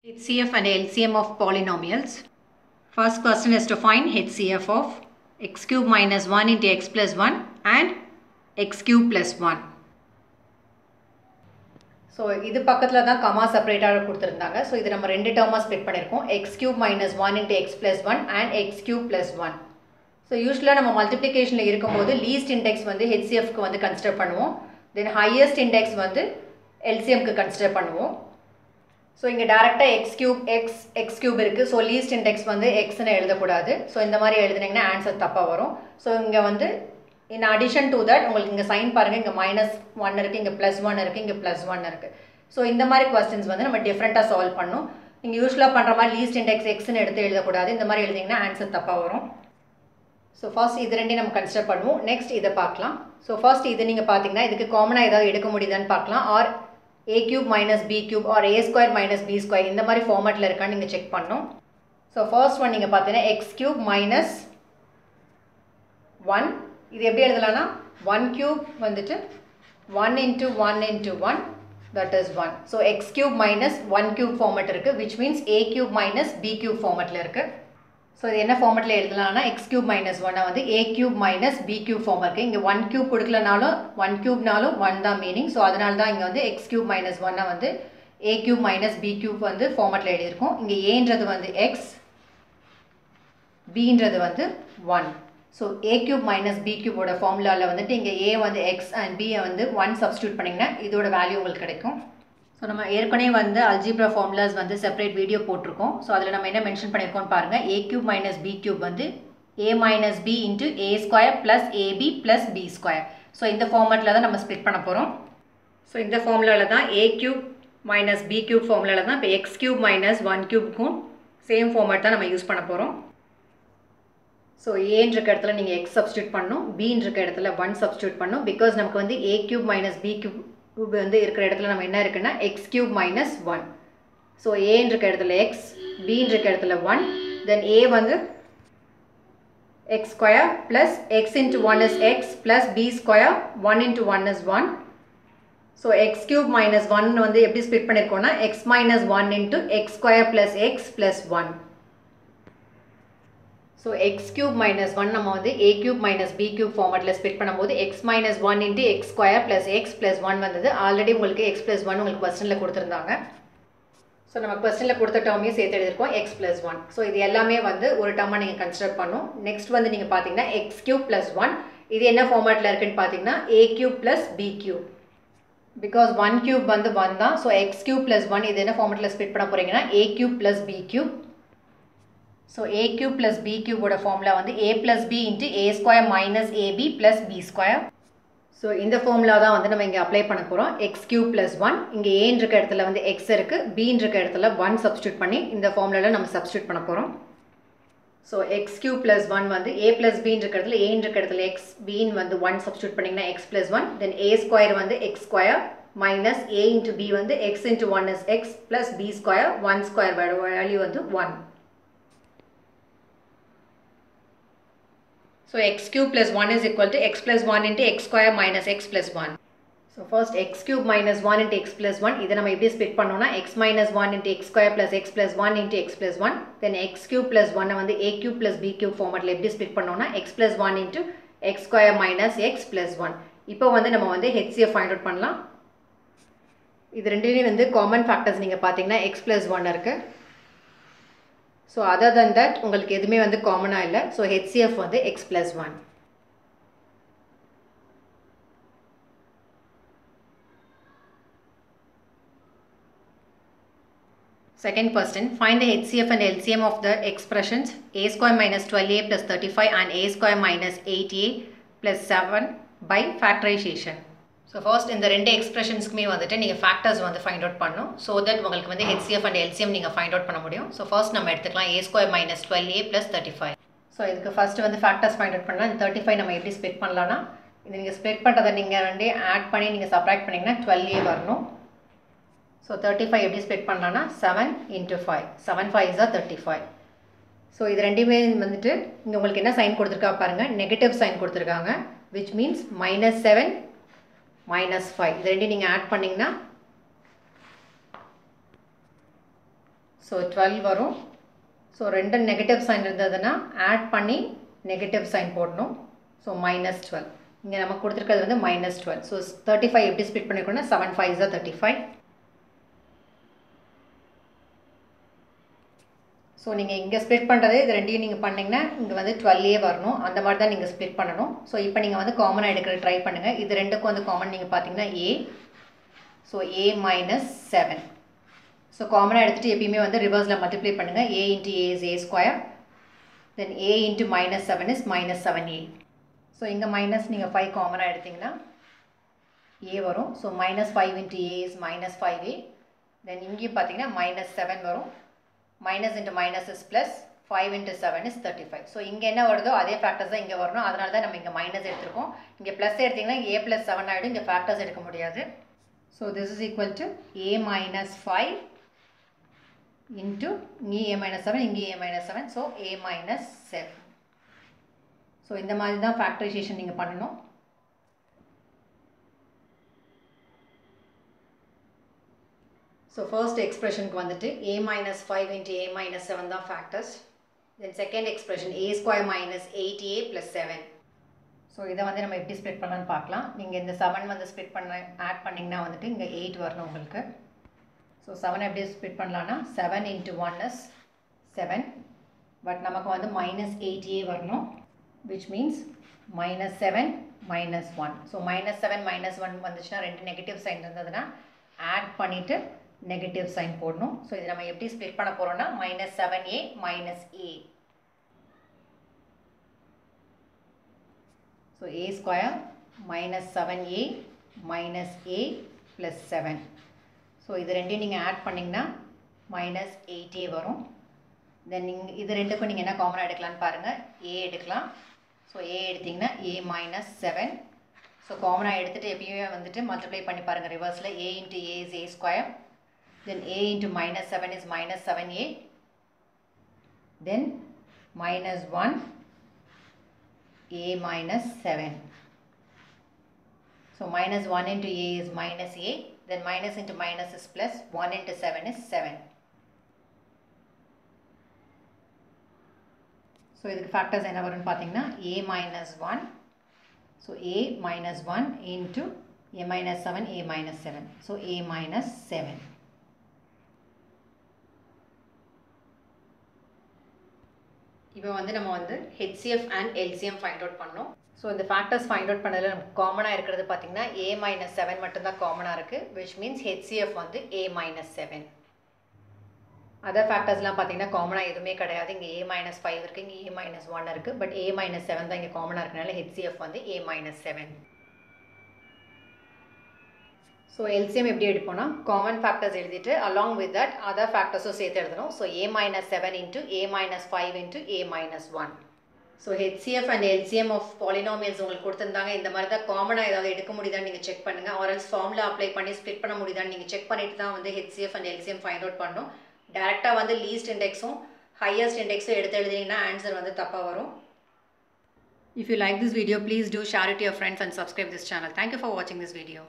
HCF and LCM of polynomials. First question is to find HCF of x cube minus 1 into x plus 1 and x cube plus 1. So, this பக்கத்துல தான் comma separate ஆக கொடுத்திருந்தாங்க. So, இது நம்ம ரெண்டு term split பண்ணிருக்கோம். x cube minus 1 into x plus 1 and x cube plus 1. So, usually நம்ம multiplicationல இருக்கும்போது least index வந்து HCF க்கு வந்து consider பண்ணுவோம். Then highest index வந்து LCM க்கு consider பண்ணுவோம். So, இங்க டைரக்டா x cube இருக்கு. So, least index வந்து x ன்னு எழுதக்கூடாது. So, இந்த மாதிரி எழுதுனீங்கன்னா ஆன்சர் தப்பா வரும். So, இங்க வந்து in addition to that உங்களுக்கு இங்க சைன் பாருங்க, இங்க -1 இருக்கு, இங்க +1 இருக்கு, இங்க +1 இருக்கு. So, இந்த மாதிரி क्वेश्चंस வந்து நம்ம டிஃபரண்டா சால்வ் பண்ணனும். நீங்க யூசுவலா பண்ற மாதிரி least index x ன்னு எடுத்து எழுதக்கூடாது. இந்த மாதிரி எழுதினீங்கன்னா ஆன்சர் தப்பா வரும். So, first இது ரெண்டையும் நம்ம கன்சிடர் பண்ணுவோம். நெக்ஸ்ட் இத பார்க்கலாம். So, first இது நீங்க பாத்தீங்கன்னா இதுக்கு காமனா ஏதாவது எடுக்க முடியுதான்னு பார்க்கலாம். or a cube minus b cube or a square minus b square இந்த மாதிரி ஃபார்மட்ல இருக்கான்னு நீங்க செக் பண்ணனும். So, first one நீங்க பாத்தீங்கன்னா x cube minus 1 இது எப்படி எழுதலாம்னா 1 cube வந்துட்டு 1 into 1 into 1 that is 1. So, x cube minus 1 cube format இருக்கு, which means a cube minus b cube formatல இருக்கு. So, இது என்ன ஃபார்மட்ல எழுதலாம்னா x cube minus 1 வந்து a cube minus b cube form இருக்கு. இங்க 1 cube கொடுக்கலனாலும் 1 cube நாலும் 1 தான் மீனிங். So, அதனால தான் இங்க வந்து x cube minus 1 வந்து a cube minus b cube வந்து ஃபார்மட்ல எழுதி இருக்கோம். இங்க a ன்றது வந்து x, b ன்றது வந்து 1. So, a cube minus b cube ஓட ஃபார்முலால வந்துட்டு இங்க a வந்து x and b வந்து 1 சப்ஸ்டிட்யூட் பண்ணீங்கன்னா இதோட வேல்யூ உங்களுக்கு கிடைக்கும். So, நம்ம ஏற்கனவே வந்து அல்ஜிப்ரா ஃபார்முலாஸ் வந்து செப்பரேட் வீடியோ போட்டிருக்கோம். ஸோ அதில் நம்ம என்ன மென்ஷன் பண்ணியிருக்கோம்னு பாருங்க. a cube minus b cube வந்து a minus b into a square plus ab plus b square. So இந்த ஃபார்மேட்டில் தான் நம்ம ஸ்ப்ளிட் பண்ண போகிறோம். ஸோ இந்த ஃபார்முலாவில் தான் a cube minus b cube ஃபார்முலாவில் தான் இப்போ x cube minus 1 cubeக்கும் சேம் ஃபார்மேட் தான் நம்ம யூஸ் பண்ண போகிறோம். ஸோ ஏன்ற இடத்துல நீங்கள் x சப்ஸ்டியூட் பண்ணணும், bன்ற இடத்துல 1 சப்ஸ்டியூட் பண்ணணும். பிகாஸ் நமக்கு வந்து a cube minus b cube வந்து இருக்கிற இடத்துல நம்ம என்ன இருக்குன்னா x cube minus 1. ஸோ ஏன்ற இடத்துல x, bன்ற இடத்துல 1, then a வந்து x square plus x into 1 is x plus b square 1 into 1 is 1. So x cube minus 1 வந்து எப்படி split பண்ணியிருக்கோம்னா x minus 1 into x square plus x plus 1. So, x cube minus 1 நம்ம வந்து a cube minus b cube ஃபார்மட்ல split பண்ணும்போது x minus 1 into x square plus x plus 1 வந்தது. Already உங்களுக்கு x plus 1 உங்களுக்கு क्वेश्चनல கொடுத்திருந்தாங்க. ஸோ நம்ம क्वेश्चनல கொடுத்த டேர்மையும் சேர்த்து எழுதிருக்கோம் x plus 1. ஸோ இது எல்லாமே வந்து ஒரு டேர்மா நீங்கள் கன்சிடர் பண்ணணும். நெக்ஸ்ட் வந்து நீங்கள் பார்த்தீங்கன்னா x cube plus 1 இது என்ன ஃபார்மட்ல இருக்குன்னு பார்த்தீங்கன்னா a cube plus b cube. Because 1 cube வந்து 1 தான். ஸோ x cube plus 1 இது என்ன ஃபார்மட்ல ஸ்ப்ளிட் பண்ண போறீங்கன்னா a cube plus b cube. So, a cube plus b cube ஓட formula வந்து a plus b into a square minus ab plus b square. So, இந்த formula தான் வந்து நம்ம இங்க apply பண்ண போறோம். x cube plus 1 இங்க a ன்ற இடத்துல வந்து x இருக்கு, b ன்ற இடத்துல 1 substitute பண்ணி இந்த formulaல நம்ம substitute பண்ண போறோம். So, x cube plus 1 வந்து a plus b ன்ற இடத்துல a ன்ற இடத்துல x, b ன்னு வந்து 1 substitute பண்ணீங்கன்னா x plus 1, then a square வந்து x square minus a into b வந்து x into 1 is x plus b square 1 square value வந்து 1. So, x cube plus 1 is equal to x plus 1 into x square minus x plus 1. So, first x cube minus 1 into x plus 1 இதை நம்ம எப்படி split பண்ணோம்னா x minus 1 into x square plus x plus 1 into x plus 1. Then x cube plus 1 வந்து a cube plus b cube ஃபார்மட்ல எப்படி split பண்ணோம்னா x plus 1 into x square minus x plus 1. இப்போ வந்து நம்ம வந்து HCF ஃபைண்ட் அவுட் பண்ணலாம். இது ரெண்டுலேயும் வந்து காமன் ஃபேக்டர்ஸ் நீங்கள் பார்த்தீங்கன்னா x plus 1 இருக்கு. So, other than that, உங்களுக்கு எதுவுமே வந்து காமனா இல்லை. So, HCF வந்து x plus 1. Second question, find the HCF and LCM of the expressions a square minus 12a plus 35 and a square minus 8a plus 7 by factorization. So, first இந்த ரெண்டு எக்ஸ்பிரஷன்ஸ்க்குமே வந்துட்டு நீங்கள் ஃபேக்டர்ஸ் வந்து ஃபைண்ட் அவுட் பண்ணணும். So that உங்களுக்கு வந்து HCF and LCM நீங்கள் find out பண்ண முடியும். ஸோ ஃபர்ஸ்ட் நம்ம எடுத்துக்கலாம் a square minus 12a plus 35. So இதுக்கு ஃபர்ஸ்ட் வந்து ஃபேக்டர்ஸ் ஃபைண்ட் அவுட் பண்ணலாம். இந்த 35 நம்ம எப்படி ஸ்ப்ளிட் பண்ணலாம்னா இது நீங்கள் ஸ்ப்ளிட் பண்ணுறதை நீங்கள் ரெண்டே ஆட் பண்ணி நீங்கள் சப்ராக்ட் பண்ணிங்கன்னா 12a வரணும். ஸோ 35 எப்படி ஸ்ப்ளிட் பண்ணலாம்னா 7 into 5. 7 5 is 35. ஸோ இது ரெண்டுமே வந்துட்டு இங்கே உங்களுக்கு என்ன சைன் கொடுத்துருக்கா பாருங்கள், நெகட்டிவ் சைன் கொடுத்துருக்காங்க, which means -7 -5 இது ரெண்டையும் நீங்கள் ஆட் பண்ணிங்கன்னா ஸோ 12 வரும். ஸோ ரெண்டு நெகட்டிவ் சைன் இருந்ததுன்னா ஆட் பண்ணி நெகட்டிவ் சைன் போடணும். ஸோ -12. இங்கே நமக்கு கொடுத்துருக்கிறது வந்து -12. ஸோ 35 எப்படி ஸ்ப்ளிட் பண்ணிக்கணும்னா 7 5s are 35. ஸோ நீங்கள் இங்கே ஸ்ப்ளிட் பண்ணுறது இது ரெண்டையும் நீங்கள் பண்ணிங்கன்னா இங்கே வந்து 12 வரணும். அந்த மாதிரி தான் நீங்கள் ஸ்ப்ளிட் பண்ணணும். ஸோ இப்போ நீங்கள் வந்து காமனாக எடுக்கிற ட்ரை பண்ணுங்கள். இது ரெண்டுக்கும் வந்து காமன் நீங்கள் பார்த்தீங்கன்னா a. So a -7. ஸோ காமனாக எடுத்துகிட்டு எப்பயுமே வந்து ரிவர்ஸில் மல்டிப்ளை பண்ணுங்கள். a into a is a square. Then a into -7 is -7a. So இங்கே மைனஸ் நீங்கள் 5 காமனாக எடுத்திங்கன்னா a வரும். So -5 into a is -5a. தென் இங்கேயும் பார்த்தீங்கன்னா -7 வரும். minus into minus is plus, 5 into 7 is 35. So இங்கே என்ன வருதோ அதே ஃபேக்டர்ஸ் தான் இங்கே வரணும். அதனால தான் நம்ம இங்கே மைனஸ் எடுத்துருக்கோம். இங்கே ப்ளஸ் எடுத்திங்கன்னா a + 7 ஆகிடும். இங்கே ஃபேக்டர்ஸ் எடுக்க முடியாது. So this is equal to a - 5 into இங்கே a - 7, இங்கே a - 7. So a - 7. ஸோ இந்த மாதிரி தான் ஃபேக்டரைசேஷன் நீங்கள் பண்ணணும். ஸோ ஃபர்ஸ்ட் எக்ஸ்பிரஷனுக்கு வந்துட்டு a - 5 into a - 7 தான் factors. Then second expression a² - 8a + 7. So இதை வந்து நம்ம எப்படி ஸ்ப்ளிட் பண்ணலான்னு பார்க்கலாம். நீங்கள் இந்த 7 வந்து ஸ்ப்ளிட் பண்ண ஆட் பண்ணிங்கன்னா வந்துட்டு இங்கே 8 வரணும் உங்களுக்கு. ஸோ 7 எப்படி ஸ்ப்ளிட் பண்ணலான்னா 7 into 1 is 7. பட் நமக்கு வந்து -8a வரணும். which means -7 - 1. ஸோ -7 - 1 வந்துச்சுன்னா ரெண்டு நெகட்டிவ் சைன் இருந்ததுன்னா ஆட் பண்ணிவிட்டு நெகட்டிவ் சைன் போடணும். ஸோ இது நம்ம எப்படி ஸ்ப்ளிட் பண்ண போகிறோம்னா -7a - a. So a² -7a - a + 7. So இது ரெண்டையும் நீங்கள் ஆட் பண்ணிங்கன்னா -8a வரும். தென் நீங்கள் இது ரெண்டுக்கும் நீங்கள் என்ன காமனாக எடுக்கலான்னு பாருங்கள். a எடுக்கலாம். ஸோ a எடுத்திங்கன்னா a - 7. ஸோ காமனாக எடுத்துகிட்டு எப்பயுமே வந்துட்டு மல்டிப்ளை பண்ணி பாருங்கள் ரிவர்ஸில். a into a is a². Then a into -7 is -7a. Then -1 a - 7. So -1 into a is -a. Then minus into minus is plus. 1 into 7 is 7. So இதுக்கு factors என்ன வரும்னு பார்த்தீங்கன்னா a - 1. So a - 1 into a - 7, a - 7. So a - 7. இப்போ வந்து நம்ம வந்து HCF and LCM find out பண்ணோம். So இந்த ஃபேக்டர்ஸ் ஃபைண்ட் அவுட் பண்ணதில் நமக்கு காமனாக இருக்கிறது பார்த்தீங்கன்னா a - 7 மட்டும்தான் காமனாக இருக்குது. which means HCF வந்து a - 7. அதர் ஃபேக்டர்ஸ்லாம் பார்த்தீங்கன்னா காமனாக எதுவுமே கிடையாது. இங்கே a - 5 இருக்குது, இங்கே a - 1 இருக்குது. பட் a - 7 தான் இங்கே காமனாக இருக்கனால HCF வந்து a - 7. ஸோ LCM எப்படி எடுப்போம்னா காமன் ஃபேக்டர்ஸ் எழுதிட்டு அலாங் வித் தட் அதர் ஃபேக்டர்ஸும் சேர்த்து எழுதணும். So a - 7 into a - 5 into a - 1. So HCF and LCM of polynomials உங்களுக்கு கொடுத்துருந்தாங்க. இந்த மாதிரி தான் காமனாக ஏதாவது எடுக்க முடியுதான்னு நீங்கள் செக் பண்ணுங்கள். ஆர்எல்ஸ் ஃபார்முலா அப்ளை பண்ணி ஸ்ப்ளிட் பண்ண முடியுதான்னு நீங்கள் செக் பண்ணிட்டு தான் வந்து HCF and LCM find out பண்ணணும். டேரெக்டாக வந்து லீஸ்ட் இண்டெக்ஸும் ஹையஸ்ட் இண்டெக்ஸும் எடுத்து எழுதிங்கன்னா ஆன்சர் வந்து தப்பாக வரும். If you like this video, please do share it to your friends and subscribe this channel. Thank you for watching this video.